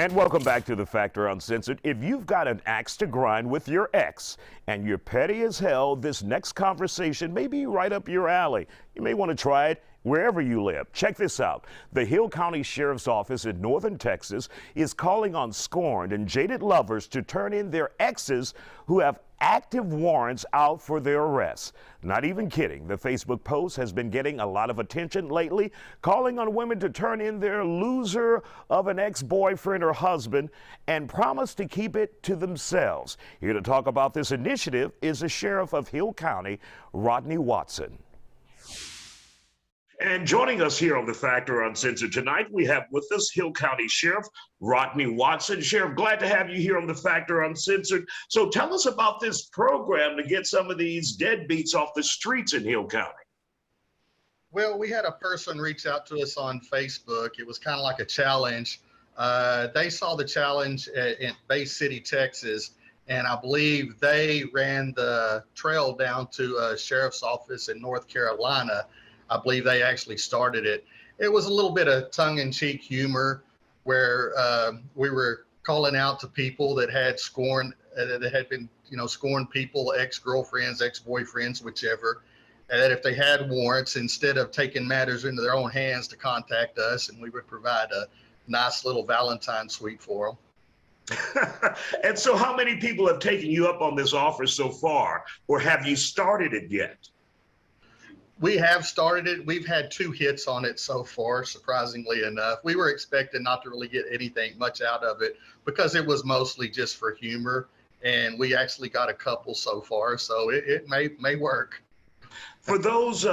And welcome back to The Factor Uncensored. If you've got an axe to grind with your ex and you're petty as hell, this next conversation may be right up your alley. You may want to try it wherever you live. Check this out. The Hill County Sheriff's Office in northern Texas is calling on scorned and jaded lovers to turn in their exes who have active warrants out for their arrests. Not even kidding. The Facebook post has been getting a lot of attention lately, calling on women to turn in their loser of an ex-boyfriend or husband and promise to keep it to themselves. Here to talk about this initiative is the Sheriff of Hill County, Rodney Watson. And joining us here on The Factor Uncensored tonight, we have with us Hill County Sheriff Rodney Watson. Sheriff, glad to have you here on The Factor Uncensored. So tell us about this program to get some of these deadbeats off the streets in Hill County. Well, we had a person reach out to us on Facebook. It was kind of like a challenge. They saw the challenge in Bay City, Texas, and I believe they ran the trail down to a sheriff's office in North Carolina. I believe they actually started it. It was a little bit of tongue-in-cheek humor where we were calling out to people that had scorned, that had been, scorned people, ex-girlfriends, ex-boyfriends, whichever, and that if they had warrants, instead of taking matters into their own hands, to contact us, and we would provide a nice little Valentine suite for them. And so how many people have taken you up on this offer so far, or have you started it yet? We have started it. We've had 2 hits on it so far, surprisingly enough. We were expecting not to really get anything much out of it because it was mostly just for humor, and we actually got a couple so far, so it may work. For those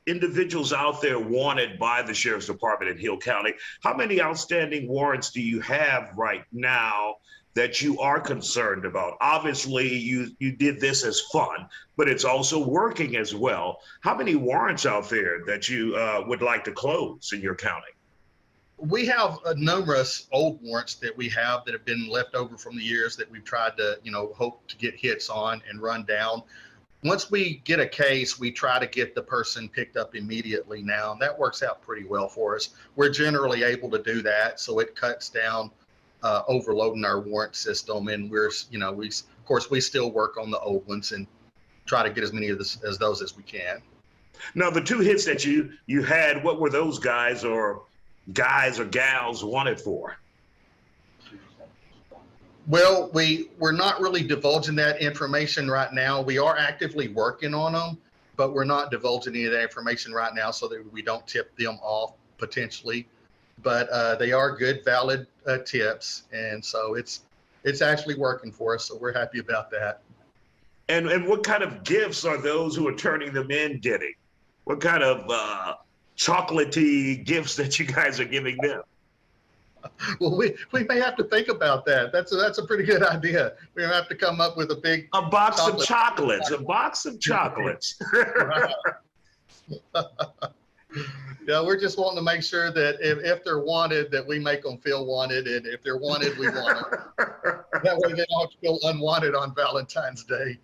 individuals out there wanted by the Sheriff's Department in Hill County, how many outstanding warrants do you have right now that you are concerned about? Obviously, you did this as fun, but it's also working as well. How many warrants out there that you would like to close in your county? We have numerous old warrants that we have that have been left over from the years that we've tried to, hope to get hits on and run down. Once we get a case, we try to get the person picked up immediately now. And that works out pretty well for us. We're generally able to do that, so it cuts down overloading our warrant system, and we of course we still work on the old ones and try to get as many of those as we can. Now, the 2 hits that you had, what were those guys or gals wanted for? Well, we're not really divulging that information right now. We are actively working on them, but we're not divulging any of that information right now so that we don't tip them off potentially. But they are good, valid tips, and so it's actually working for us, so we're happy about that. And what kind of gifts are those who are turning them in getting? What kind of chocolatey gifts that you guys are giving them? Well, we may have to think about that. That's a pretty good idea. We have to come up with a box of chocolates. A box of chocolates. Yeah, we're just wanting to make sure that if they're wanted, that we make them feel wanted, and if they're wanted, we want them. That way they don't feel unwanted on Valentine's Day.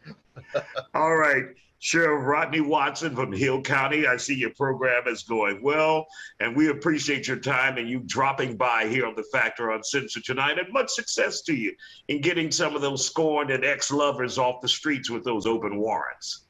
All right. Sheriff Rodney Watson from Hill County, I see your program is going well, and we appreciate your time and you dropping by here on The Factor Uncensored tonight, and much success to you in getting some of those scorned and ex-lovers off the streets with those open warrants.